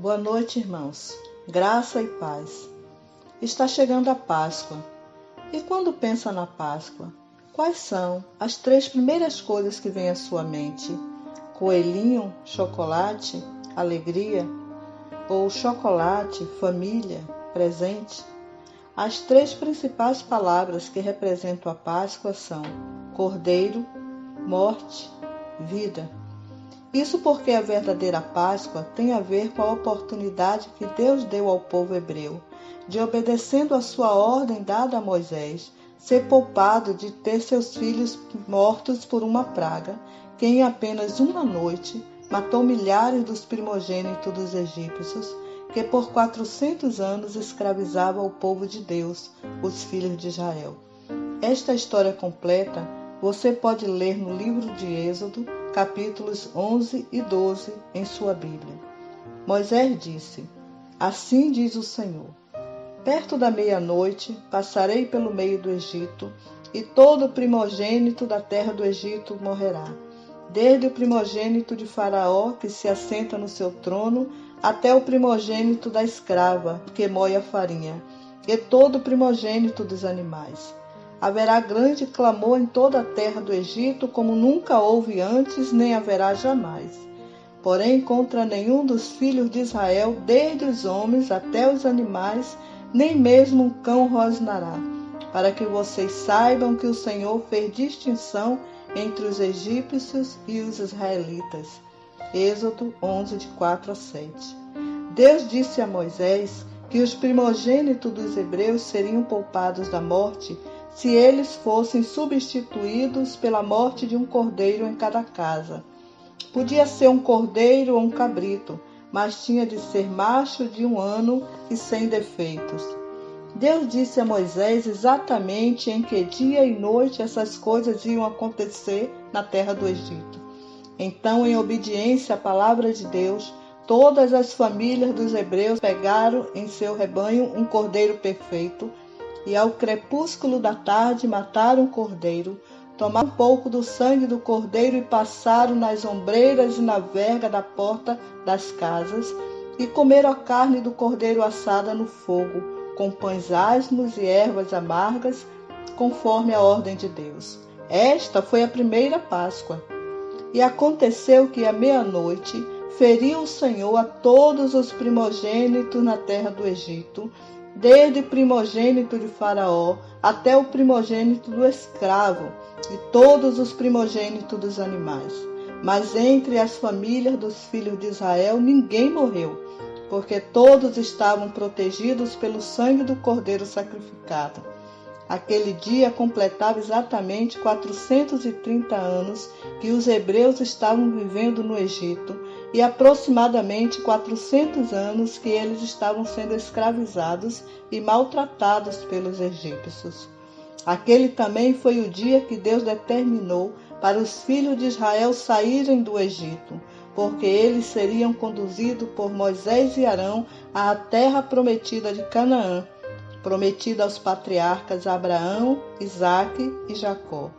Boa noite, irmãos. Graça e paz. Está chegando a Páscoa. E quando pensa na Páscoa, quais são as 3 primeiras coisas que vêm à sua mente? Coelhinho, chocolate, alegria? Ou chocolate, família, presente? As 3 principais palavras que representam a Páscoa são cordeiro, morte, vida. Isso porque a verdadeira Páscoa tem a ver com a oportunidade que Deus deu ao povo hebreu de, obedecendo a sua ordem dada a Moisés, ser poupado de ter seus filhos mortos por uma praga, que em apenas uma noite matou milhares dos primogênitos dos egípcios, que por 400 anos escravizava o povo de Deus, os filhos de Israel. Esta história completa você pode ler no livro de Êxodo, capítulos 11 e 12 em sua Bíblia. Moisés disse: Assim diz o Senhor: perto da meia-noite passarei pelo meio do Egito, e todo primogênito da terra do Egito morrerá, desde o primogênito de Faraó, que se assenta no seu trono, até o primogênito da escrava, que moe a farinha, e todo primogênito dos animais. Haverá grande clamor em toda a terra do Egito, como nunca houve antes, nem haverá jamais. Porém, contra nenhum dos filhos de Israel, desde os homens até os animais, nem mesmo um cão rosnará, para que vocês saibam que o Senhor fez distinção entre os egípcios e os israelitas. Êxodo 11, de 4 a 7. Deus disse a Moisés que os primogênitos dos hebreus seriam poupados da morte se eles fossem substituídos pela morte de um cordeiro em cada casa. Podia ser um cordeiro ou um cabrito, mas tinha de ser macho de 1 ano e sem defeitos. Deus disse a Moisés exatamente em que dia e noite essas coisas iam acontecer na terra do Egito. Então, em obediência à palavra de Deus, todas as famílias dos hebreus pegaram em seu rebanho um cordeiro perfeito, e ao crepúsculo da tarde mataram o cordeiro, tomaram um pouco do sangue do cordeiro e passaram nas ombreiras e na verga da porta das casas, e comeram a carne do cordeiro assada no fogo, com pães asmos e ervas amargas, conforme a ordem de Deus. Esta foi a primeira Páscoa. E aconteceu que à meia-noite feriu o Senhor a todos os primogênitos na terra do Egito, desde o primogênito de Faraó até o primogênito do escravo, e todos os primogênitos dos animais. Mas entre as famílias dos filhos de Israel ninguém morreu, porque todos estavam protegidos pelo sangue do cordeiro sacrificado. Aquele dia completava exatamente 430 anos que os hebreus estavam vivendo no Egito, e aproximadamente 400 anos que eles estavam sendo escravizados e maltratados pelos egípcios. Aquele também foi o dia que Deus determinou para os filhos de Israel saírem do Egito, porque eles seriam conduzidos por Moisés e Arão à terra prometida de Canaã, prometida aos patriarcas Abraão, Isaque e Jacó.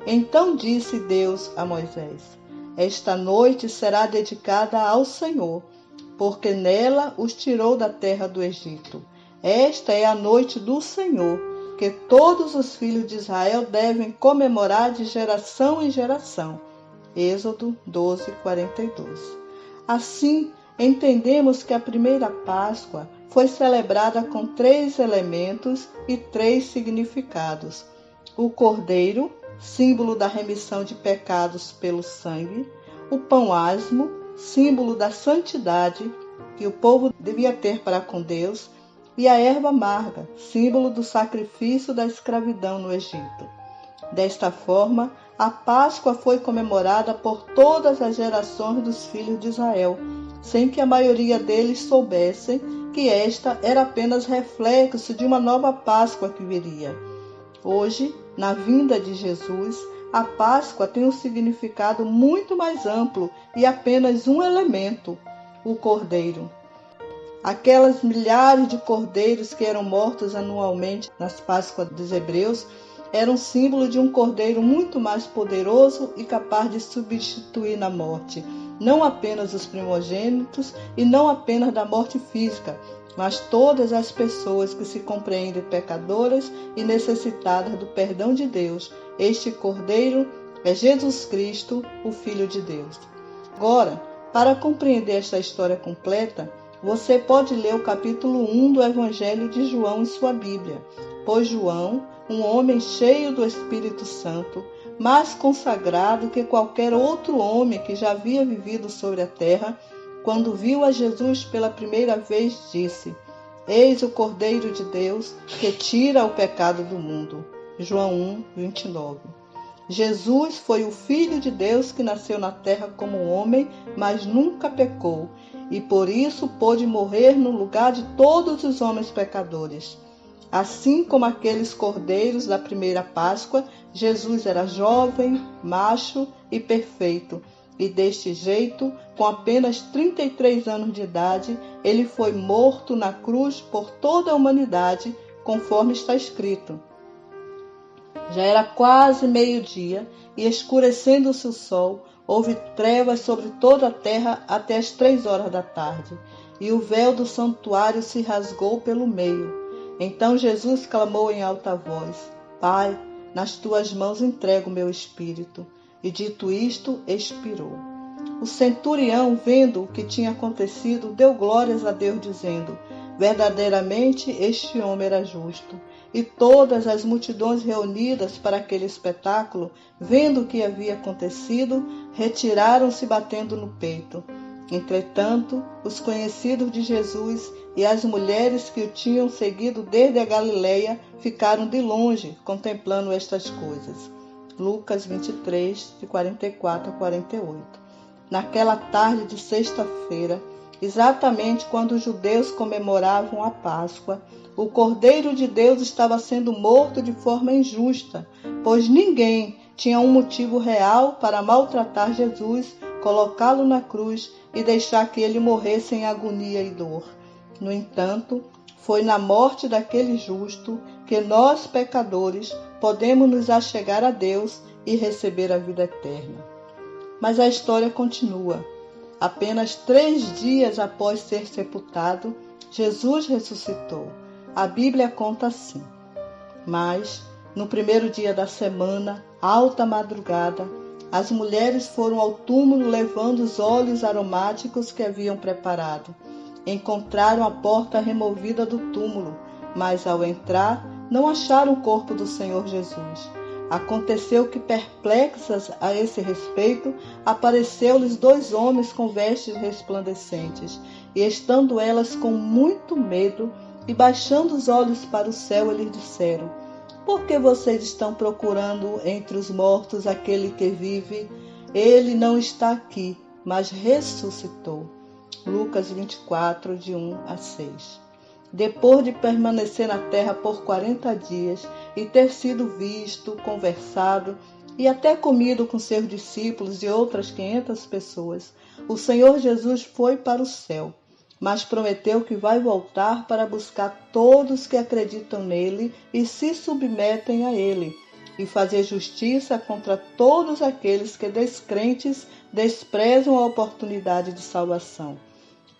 Então disse Deus a Moisés: esta noite será dedicada ao Senhor, porque nela os tirou da terra do Egito. Esta é a noite do Senhor, que todos os filhos de Israel devem comemorar de geração em geração. Êxodo 12, 42. Assim, entendemos que a primeira Páscoa foi celebrada com 3 elementos e 3 significados. O cordeiro, símbolo da remissão de pecados pelo sangue; o pão asmo, símbolo da santidade que o povo devia ter para com Deus; e a erva amarga, símbolo do sacrifício da escravidão no Egito. Desta forma, a Páscoa foi comemorada por todas as gerações dos filhos de Israel, sem que a maioria deles soubessem que esta era apenas reflexo de uma nova Páscoa que viria. Hoje, na vinda de Jesus, a Páscoa tem um significado muito mais amplo e apenas um elemento: o cordeiro. Aquelas milhares de cordeiros que eram mortos anualmente nas Páscoas dos hebreus eram símbolo de um cordeiro muito mais poderoso e capaz de substituir na morte não apenas os primogênitos e não apenas da morte física, mas todas as pessoas que se compreendem pecadoras e necessitadas do perdão de Deus. Este Cordeiro é Jesus Cristo, o Filho de Deus. Agora, para compreender esta história completa, você pode ler o capítulo 1 do Evangelho de João em sua Bíblia, pois João, um homem cheio do Espírito Santo, mais consagrado que qualquer outro homem que já havia vivido sobre a terra, quando viu a Jesus pela primeira vez, disse: Eis o Cordeiro de Deus que tira o pecado do mundo. João 1, 29. Jesus foi o Filho de Deus que nasceu na terra como homem, mas nunca pecou, e por isso pôde morrer no lugar de todos os homens pecadores. Assim como aqueles cordeiros da primeira Páscoa, Jesus era jovem, macho e perfeito. E deste jeito, com apenas 33 anos de idade, ele foi morto na cruz por toda a humanidade, conforme está escrito. Já era quase meio-dia, e escurecendo-se o sol, houve trevas sobre toda a terra até as 3 horas da tarde, e o véu do santuário se rasgou pelo meio. Então Jesus clamou em alta voz: Pai, nas tuas mãos entrego o meu espírito. E dito isto, expirou. O centurião, vendo o que tinha acontecido, deu glórias a Deus, dizendo: Verdadeiramente este homem era justo. E todas as multidões reunidas para aquele espetáculo, vendo o que havia acontecido, retiraram-se batendo no peito. Entretanto, os conhecidos de Jesus e as mulheres que o tinham seguido desde a Galileia ficaram de longe, contemplando estas coisas. Lucas 23, de 44 a 48. Naquela tarde de sexta-feira, exatamente quando os judeus comemoravam a Páscoa, o Cordeiro de Deus estava sendo morto de forma injusta, pois ninguém tinha um motivo real para maltratar Jesus, colocá-lo na cruz e deixar que ele morresse em agonia e dor. No entanto, foi na morte daquele justo que nós, pecadores, podemos nos achegar a Deus e receber a vida eterna. Mas a história continua. Apenas 3 dias após ser sepultado, Jesus ressuscitou. A Bíblia conta assim: Mas, no primeiro dia da semana, alta madrugada, as mulheres foram ao túmulo levando os óleos aromáticos que haviam preparado. Encontraram a porta removida do túmulo, mas ao entrar, não acharam o corpo do Senhor Jesus. Aconteceu que, perplexas a esse respeito, apareceu-lhes 2 homens com vestes resplandecentes, e estando elas com muito medo, e baixando os olhos para o céu, eles disseram: Por que vocês estão procurando entre os mortos aquele que vive? Ele não está aqui, mas ressuscitou. Lucas 24, de 1 a 6. Depois de permanecer na terra por 40 dias e ter sido visto, conversado e até comido com seus discípulos e outras 500 pessoas, o Senhor Jesus foi para o céu, mas prometeu que vai voltar para buscar todos que acreditam nele e se submetem a ele, e fazer justiça contra todos aqueles que, descrentes, desprezam a oportunidade de salvação.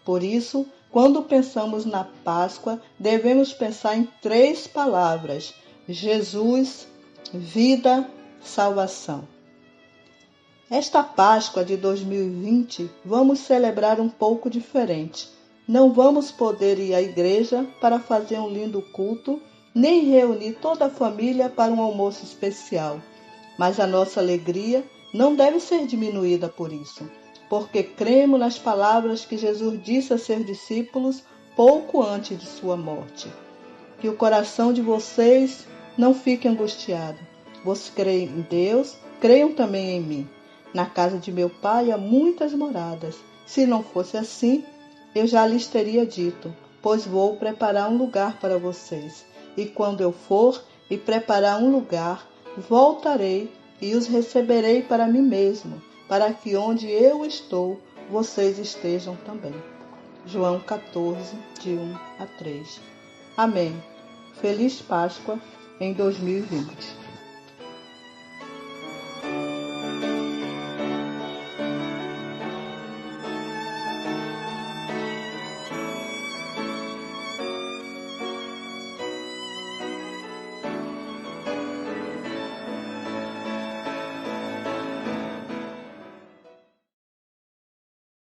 Por isso, quando pensamos na Páscoa, devemos pensar em 3 palavras: Jesus, vida, salvação. Esta Páscoa de 2020, vamos celebrar um pouco diferente. Não vamos poder ir à igreja para fazer um lindo culto, nem reunir toda a família para um almoço especial. Mas a nossa alegria não deve ser diminuída por isso, porque cremos nas palavras que Jesus disse a seus discípulos pouco antes de sua morte. Que o coração de vocês não fique angustiado. Vocês creem em Deus, creiam também em mim. Na casa de meu Pai há muitas moradas. Se não fosse assim, eu já lhes teria dito, pois vou preparar um lugar para vocês. E quando eu for e preparar um lugar, voltarei e os receberei para mim mesmo, para que onde eu estou, vocês estejam também. João 14, de 1 a 3. Amém. Feliz Páscoa em 2020.